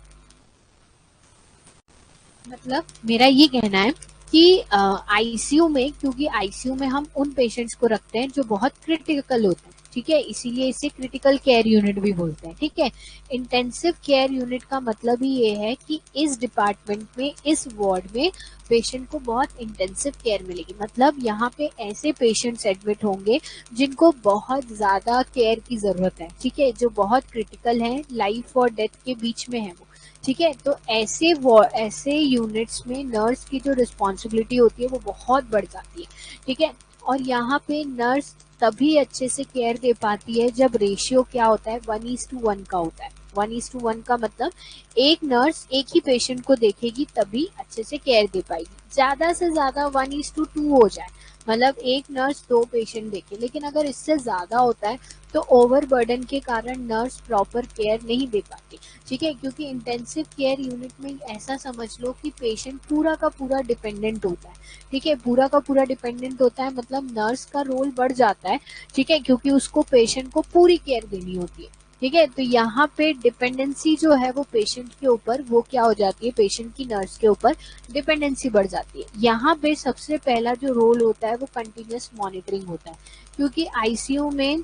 मतलब मेरा ये कहना है कि आईसीयू में, क्योंकि आईसीयू में हम उन पेशेंट्स को रखते हैं जो बहुत क्रिटिकल होते हैं, ठीक है, इसीलिए इसे क्रिटिकल केयर यूनिट भी बोलते हैं। ठीक है, इंटेंसिव केयर यूनिट का मतलब ही ये है कि इस डिपार्टमेंट में, इस वार्ड में पेशेंट को बहुत इंटेंसिव केयर मिलेगी। मतलब यहाँ पे ऐसे पेशेंट्स एडमिट होंगे जिनको बहुत ज्यादा केयर की जरूरत है, ठीक है, जो बहुत क्रिटिकल है, लाइफ और डेथ के बीच में है वो। ठीक है, तो ऐसे यूनिट्स में नर्स की जो रिस्पॉन्सिबिलिटी होती है वो बहुत बढ़ जाती है। ठीक है, और यहाँ पे नर्स तभी अच्छे से केयर दे पाती है जब रेशियो क्या होता है, 1:1 का होता है। 1:1 का मतलब एक नर्स एक ही पेशेंट को देखेगी तभी अच्छे से केयर दे पाएगी। ज्यादा से ज्यादा 1:2 हो जाए, मतलब एक नर्स दो पेशेंट देखे, लेकिन अगर इससे ज्यादा होता है तो ओवर बर्डन के कारण नर्स प्रॉपर केयर नहीं दे पाती। ठीक है, क्योंकि इंटेंसिव केयर यूनिट में ऐसा समझ लो कि पेशेंट पूरा का पूरा डिपेंडेंट होता है। ठीक है, पूरा का पूरा डिपेंडेंट होता है, मतलब नर्स का रोल बढ़ जाता है। ठीक है, क्योंकि उसको पेशेंट को पूरी केयर देनी होती है। ठीक है, तो यहाँ पे डिपेंडेंसी जो है वो पेशेंट के ऊपर, वो क्या हो जाती है, पेशेंट की नर्स के ऊपर डिपेंडेंसी बढ़ जाती है। यहाँ पे सबसे पहला जो रोल होता है वो कंटिन्यूस मॉनिटरिंग होता है, क्योंकि आईसीयू में,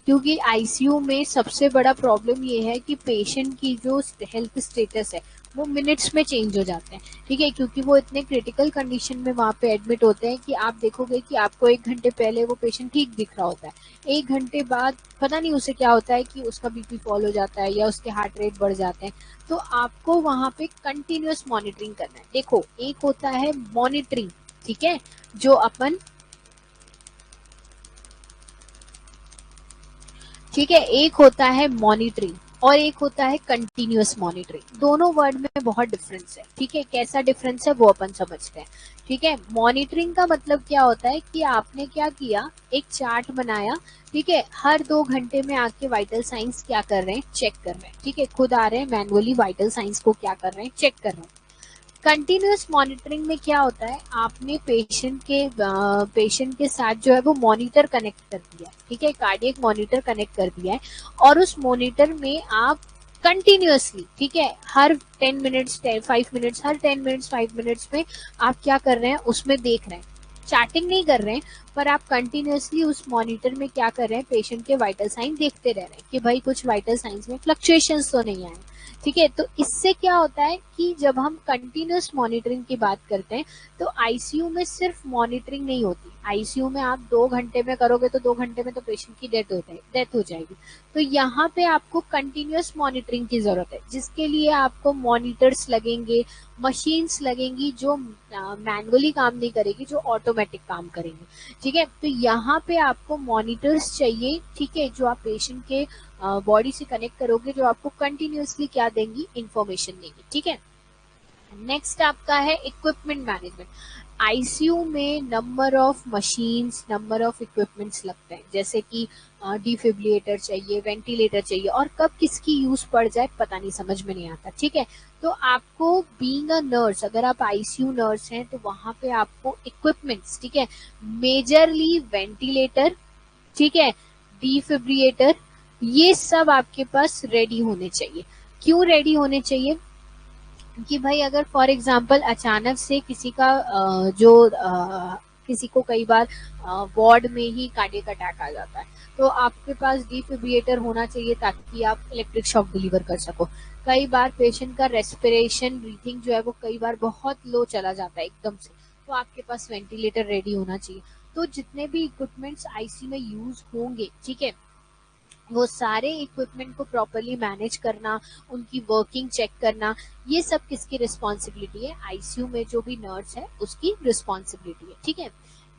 क्योंकि आईसीयू में सबसे बड़ा प्रॉब्लम ये है कि पेशेंट की जो हेल्थ स्टेटस है वो मिनट्स में चेंज हो जाते हैं। ठीक है, क्योंकि वो इतने क्रिटिकल कंडीशन में वहां पे एडमिट होते हैं कि आप देखोगे कि आपको 1 घंटे पहले वो पेशेंट ठीक दिख रहा होता है, 1 घंटे बाद पता नहीं उसे क्या होता है कि उसका बीपी फॉल हो जाता है या उसके हार्ट रेट बढ़ जाते हैं। तो आपको वहां पे कंटिन्यूस मॉनिटरिंग करना है। देखो, एक होता है मॉनिटरिंग, ठीक है, जो अपन ठीक है। एक होता है मॉनिटरिंग और एक होता है कंटिन्यूअस मॉनिटरिंग। दोनों वर्ड में बहुत डिफरेंस है। ठीक है, कैसा डिफरेंस है वो अपन समझते हैं। ठीक है, मॉनिटरिंग का मतलब क्या होता है कि आपने क्या किया, एक चार्ट बनाया। ठीक है, हर 2 घंटे में आके वाइटल साइंस क्या कर रहे हैं, चेक कर रहे हैं। ठीक है, खुद आ रहे हैं मैनुअली वाइटल साइंस को क्या कर रहे हैं, चेक कर रहे हैं। कंटिन्यूअस मॉनिटरिंग में क्या होता है, आपने पेशेंट के साथ जो है वो मॉनिटर कनेक्ट कर दिया है। ठीक है, कार्डियक मॉनिटर कनेक्ट कर दिया है और उस मॉनिटर में आप कंटिन्यूअसली, ठीक है, हर 10 मिनट्स 5 मिनट्स, हर 10 मिनट्स 5 मिनट्स में आप क्या कर रहे हैं, उसमें देख रहे हैं। चैटिंग नहीं कर रहे हैं, पर आप कंटिन्यूअसली उस मॉनिटर में क्या कर रहे हैं, पेशेंट के वाइटल साइन देखते रह रहे हैं कि भाई कुछ वाइटल साइंस में फ्लक्चुएशंस तो नहीं आए। ठीक है, तो इससे क्या होता है कि जब हम कंटिन्यूअस मॉनिटरिंग की बात करते हैं तो आईसीयू में सिर्फ मॉनिटरिंग नहीं होती। आईसीयू में आप 2 घंटे में करोगे तो 2 घंटे में तो पेशेंट की डेथ हो जाएगी। तो यहाँ पे आपको कंटिन्यूअस मॉनिटरिंग की जरूरत है, जिसके लिए आपको मॉनिटर्स लगेंगे, मशीन्स लगेंगी जो मैनुअली काम नहीं करेगी, जो ऑटोमेटिक काम करेंगे। ठीक है, तो यहाँ पे आपको मॉनिटर्स चाहिए। ठीक है, जो आप पेशेंट के बॉडी से कनेक्ट करोगे, जो आपको कंटिन्यूअसली क्या देंगी, इंफॉर्मेशन देंगी। ठीक है, नेक्स्ट आपका है इक्विपमेंट मैनेजमेंट। आईसीयू में number of machines, number of equipments लगते हैं, जैसे कि डिफिब्रिलेटर चाहिए, वेंटिलेटर चाहिए, और कब किसकी यूज पड़ जाए पता नहीं, समझ में नहीं आता। ठीक है, तो आपको बीइंग अ नर्स, अगर आप आईसीयू नर्स हैं तो वहां पे आपको इक्विपमेंट्स, ठीक है, मेजरली वेंटिलेटर, ठीक है, डिफिब्रिलेटर, ये सब आपके पास रेडी होने चाहिए। क्यों रेडी होने चाहिए, कि भाई अगर फॉर एग्जांपल अचानक से किसी का किसी को कई बार वार्ड में ही कार्डियक अटैक आ जाता है, तो आपके पास डिफिब्रिलेटर होना चाहिए ताकि आप इलेक्ट्रिक शॉक डिलीवर कर सको। कई बार पेशेंट का रेस्पिरेशन, ब्रीथिंग जो है वो कई बार बहुत लो चला जाता है एकदम से, तो आपके पास वेंटिलेटर रेडी होना चाहिए। तो जितने भी इक्विपमेंट्स आईसीयू में यूज होंगे, ठीक है, वो सारे इक्विपमेंट को प्रॉपरली मैनेज करना, उनकी वर्किंग चेक करना, ये सब किसकी रिस्पॉन्सिबिलिटी है, आईसीयू में जो भी नर्स है उसकी रिस्पॉन्सिबिलिटी है। ठीक है,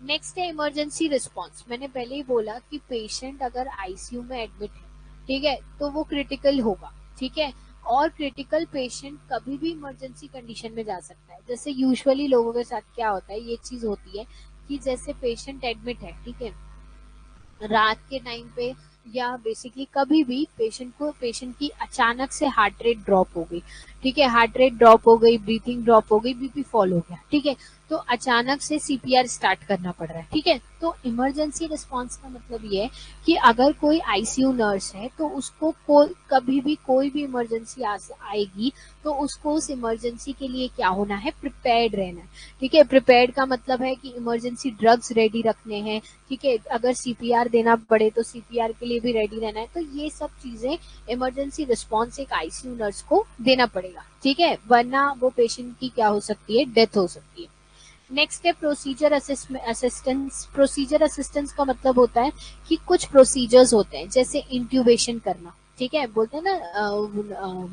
नेक्स्ट है इमरजेंसी रिस्पॉन्स। मैंने पहले ही बोला कि पेशेंट अगर आईसीयू में एडमिट है, ठीक है, तो वो क्रिटिकल होगा। ठीक है, और क्रिटिकल पेशेंट कभी भी इमरजेंसी कंडीशन में जा सकता है। जैसे यूजुअली लोगों के साथ क्या होता है, ये चीज होती है कि जैसे पेशेंट एडमिट है, ठीक है, रात के टाइम पे या बेसिकली कभी भी पेशेंट की अचानक से हार्ट रेट ड्रॉप हो गई, ठीक है, हार्ट रेट ड्रॉप हो गई, ब्रीथिंग ड्रॉप हो गई, बीपी फॉल हो गया, ठीक है, तो अचानक से सीपीआर स्टार्ट करना पड़ रहा है। ठीक है, तो इमरजेंसी रिस्पांस का मतलब ये है कि अगर कोई आईसीयू नर्स है तो उसको कभी भी कोई भी इमरजेंसी आएगी तो उसको उस इमरजेंसी के लिए क्या होना है, प्रिपेयर्ड रहना है। ठीक है, प्रिपेयर्ड का मतलब है कि इमरजेंसी ड्रग्स रेडी रखने हैं। ठीक है, अगर सीपीआर देना पड़े तो सीपीआर के लिए भी रेडी रहना है। तो ये सब चीजें इमरजेंसी रिस्पॉन्स एक आईसीयू नर्स को देना पड़ेगा। ठीक है, वरना वो पेशेंट की क्या हो सकती है, डेथ हो सकती है। नेक्स्ट है प्रोसीजर असिस्टेंस। प्रोसीजर असिस्टेंस का मतलब होता है कि कुछ प्रोसीजर्स होते हैं, जैसे इंट्यूबेशन करना, ठीक है, बोलते हैं ना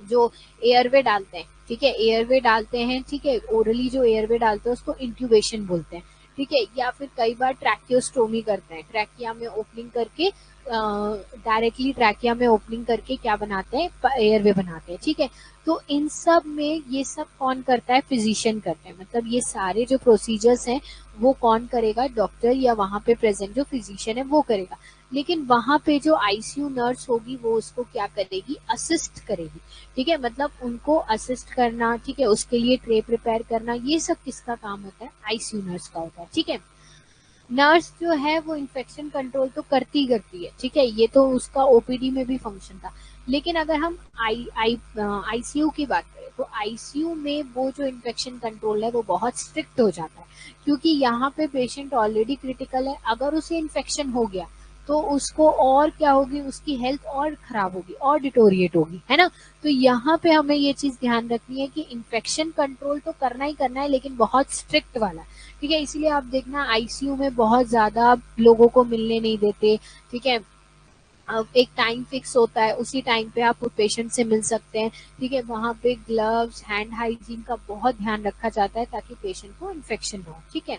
जो एयरवे डालते हैं, ठीक है, एयरवे डालते हैं, ठीक है, ओरली जो एयरवे डालते हैं उसको इंट्यूबेशन बोलते हैं। ठीक है, या फिर कई बार ट्रैकियोस्टोमी करते हैं, ट्रैकिया में ओपनिंग करके, डायरेक्टली ट्रैकिया में ओपनिंग करके क्या बनाते हैं, एयरवे बनाते हैं। ठीक है, तो इन सब में ये सब कौन करता है, फिजिशियन करते हैं। मतलब ये सारे जो प्रोसीजर्स हैं वो कौन करेगा, डॉक्टर या वहां पे प्रेजेंट जो फिजिशियन है वो करेगा। लेकिन वहां पे जो आईसीयू नर्स होगी वो उसको क्या करेगी, असिस्ट करेगी। ठीक है, मतलब उनको असिस्ट करना, ठीक है, उसके लिए ट्रे प्रिपेयर करना, ये सब किसका काम होता है, आईसीयू नर्स का होता है। ठीक है, नर्स जो है वो इन्फेक्शन कंट्रोल तो करती है, ठीक है, ये तो उसका ओपीडी में भी फंक्शन था। लेकिन अगर हम आईसीयू की बात करें तो आईसीयू में वो जो इन्फेक्शन कंट्रोल है वो बहुत स्ट्रिक्ट हो जाता है, क्योंकि यहाँ पे पेशेंट ऑलरेडी क्रिटिकल है, अगर उसे इन्फेक्शन हो गया तो उसको और क्या होगी, उसकी हेल्थ और खराब होगी और डिटोरिएट होगी, है ना। तो यहाँ पे हमें ये चीज ध्यान रखनी है कि इन्फेक्शन कंट्रोल तो करना ही करना है, लेकिन बहुत स्ट्रिक्ट वाला। ठीक है, इसीलिए आप देखना आईसीयू में बहुत ज्यादा लोगों को मिलने नहीं देते। ठीक है, अब एक टाइम फिक्स होता है, उसी टाइम पे आप पेशेंट से मिल सकते हैं। ठीक है, वहां पे ग्लव्स, हैंड हाइजीन का बहुत ध्यान रखा जाता है ताकि पेशेंट को इन्फेक्शन हो। ठीक है,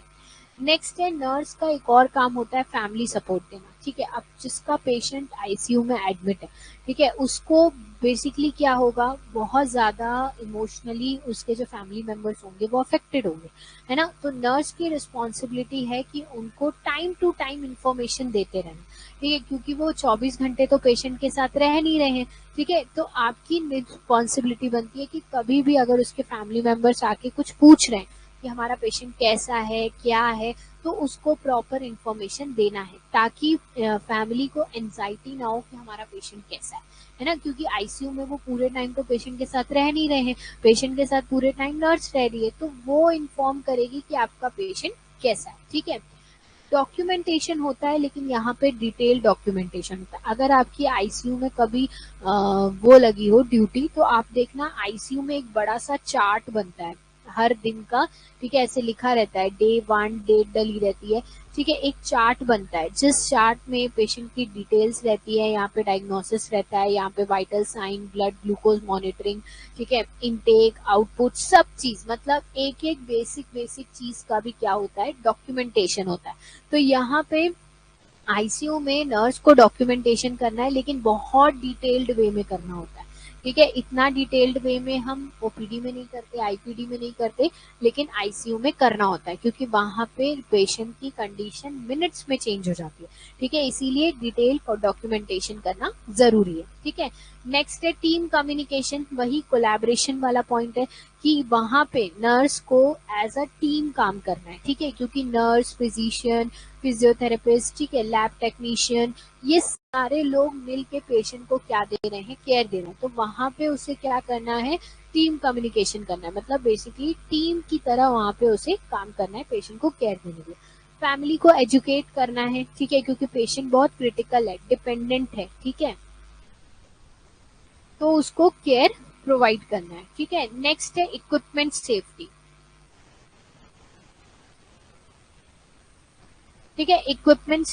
नेक्स्ट है नर्स का एक और काम होता है फैमिली सपोर्ट देना, ठीक है। अब जिसका पेशेंट आईसीयू में एडमिट है, ठीक है, उसको बेसिकली क्या होगा, बहुत ज्यादा इमोशनली उसके जो फैमिली मेंबर्स होंगे वो अफेक्टेड होंगे, है ना। तो नर्स की रिस्पॉन्सिबिलिटी है कि उनको टाइम टू टाइम इंफॉर्मेशन देते रहना, ठीक है, क्योंकि वो 24 घंटे तो पेशेंट के साथ रह नहीं रहे हैं, ठीक है। तो आपकी रिस्पॉन्सिबिलिटी बनती है कि कभी भी अगर उसके फैमिली मेंबर्स आके कुछ पूछ रहे हैं कि हमारा पेशेंट कैसा है क्या है, तो उसको प्रॉपर इंफॉर्मेशन देना है, ताकि फैमिली को एंजाइटी ना हो कि हमारा पेशेंट कैसा है ना। क्योंकि आईसीयू में वो पूरे टाइम तो पेशेंट के साथ रह नहीं रहे हैं, पेशेंट के साथ पूरे टाइम नर्स रह रही है, तो वो इन्फॉर्म करेगी कि आपका पेशेंट कैसा है, ठीक है। डॉक्यूमेंटेशन होता है, लेकिन यहाँ पे डिटेल डॉक्यूमेंटेशन होता है। अगर आपकी आईसीयू में कभी वो लगी हो ड्यूटी, तो आप देखना आईसीयू में एक बड़ा सा चार्ट बनता है हर दिन का, ठीक है, ऐसे लिखा रहता है, डे 1 डेट डली रहती है, ठीक है। एक चार्ट बनता है जिस चार्ट में पेशेंट की डिटेल्स रहती है, यहाँ पे डायग्नोसिस रहता है, यहाँ पे vital sign, blood glucose monitoring, ठीक है, इनटेक आउटपुट सब चीज, मतलब एक एक बेसिक बेसिक चीज का भी क्या होता है, डॉक्यूमेंटेशन होता है। तो यहाँ पे आईसीयू में नर्स को डॉक्यूमेंटेशन करना है, लेकिन बहुत डिटेल्ड वे में करना होता है, ठीक है। इतना डिटेल्ड वे में हम ओपीडी में नहीं करते, आईपीडी में नहीं करते, लेकिन आईसीयू में करना होता है, क्योंकि वहां पे पेशेंट की कंडीशन मिनट्स में चेंज हो जाती है, ठीक है, इसीलिए डिटेल और डॉक्यूमेंटेशन करना जरूरी है, ठीक है। नेक्स्ट है टीम कम्युनिकेशन, वही कोलैबोरेशन वाला पॉइंट है कि वहां पे नर्स को एज अ टीम काम करना है, ठीक है, क्योंकि नर्स, फिजिशियन, फिजियोथेरेपिस्ट, ठीक है, लैब टेक्नीशियन, ये सारे लोग मिल के पेशेंट को क्या दे रहे हैं, केयर दे रहे हैं। तो वहां पे उसे क्या करना है, टीम कम्युनिकेशन करना है, मतलब बेसिकली टीम की तरह वहां पे उसे काम करना है पेशेंट को केयर देने के लिए। फैमिली को एजुकेट करना है, ठीक है, क्योंकि पेशेंट बहुत क्रिटिकल है, डिपेंडेंट है, ठीक है, तो उसको केयर प्रोवाइड करना है, ठीक है। नेक्स्ट है इक्विपमेंट सेफ्टी, ठीक है। इक्विपमेंट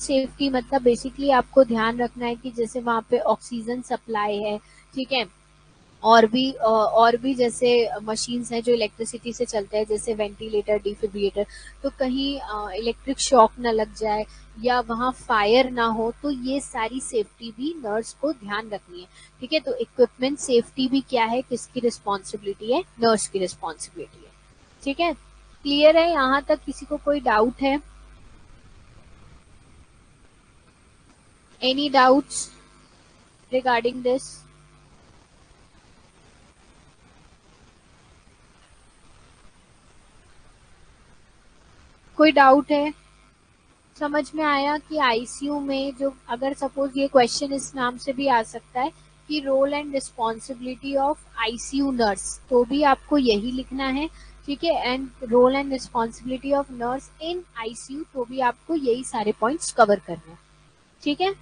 सेफ्टी मतलब बेसिकली आपको ध्यान रखना है कि जैसे वहां पे ऑक्सीजन सप्लाई है, ठीक है, और भी जैसे मशीन्स हैं जो इलेक्ट्रिसिटी से चलते हैं, जैसे वेंटिलेटर, डिफिब्रिलेटर, तो कहीं इलेक्ट्रिक शॉक ना लग जाए या वहां फायर ना हो, तो ये सारी सेफ्टी भी नर्स को ध्यान रखनी है, ठीक है। तो इक्विपमेंट सेफ्टी भी क्या है, किसकी रिस्पॉन्सिबिलिटी है, नर्स की रिस्पॉन्सिबिलिटी है, ठीक है। क्लियर है यहाँ तक, किसी को कोई डाउट है? Any doubts regarding this? कोई डाउट है? समझ में आया कि आईसीयू में जो, अगर सपोज ये क्वेश्चन इस नाम से भी आ सकता है कि role and responsibility of ICU nurse, तो भी आपको यही लिखना है, ठीक है। And role and responsibility of nurse in ICU, तो भी आपको यही सारे पॉइंट्स कवर करने हैं, ठीक है।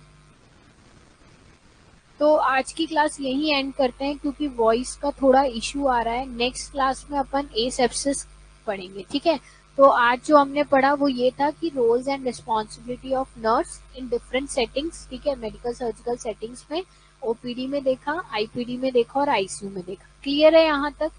तो आज की क्लास यही एंड करते हैं, क्योंकि वॉइस का थोड़ा इशू आ रहा है। नेक्स्ट क्लास में अपन ए सेप्सिस पढ़ेंगे, ठीक है। तो आज जो हमने पढ़ा वो ये था कि roles and responsibility of nurse in different settings, ठीक है, मेडिकल सर्जिकल सेटिंग्स में, ओपीडी में देखा, आईपीडी में देखा और आईसीयू में देखा। क्लियर है यहाँ तक?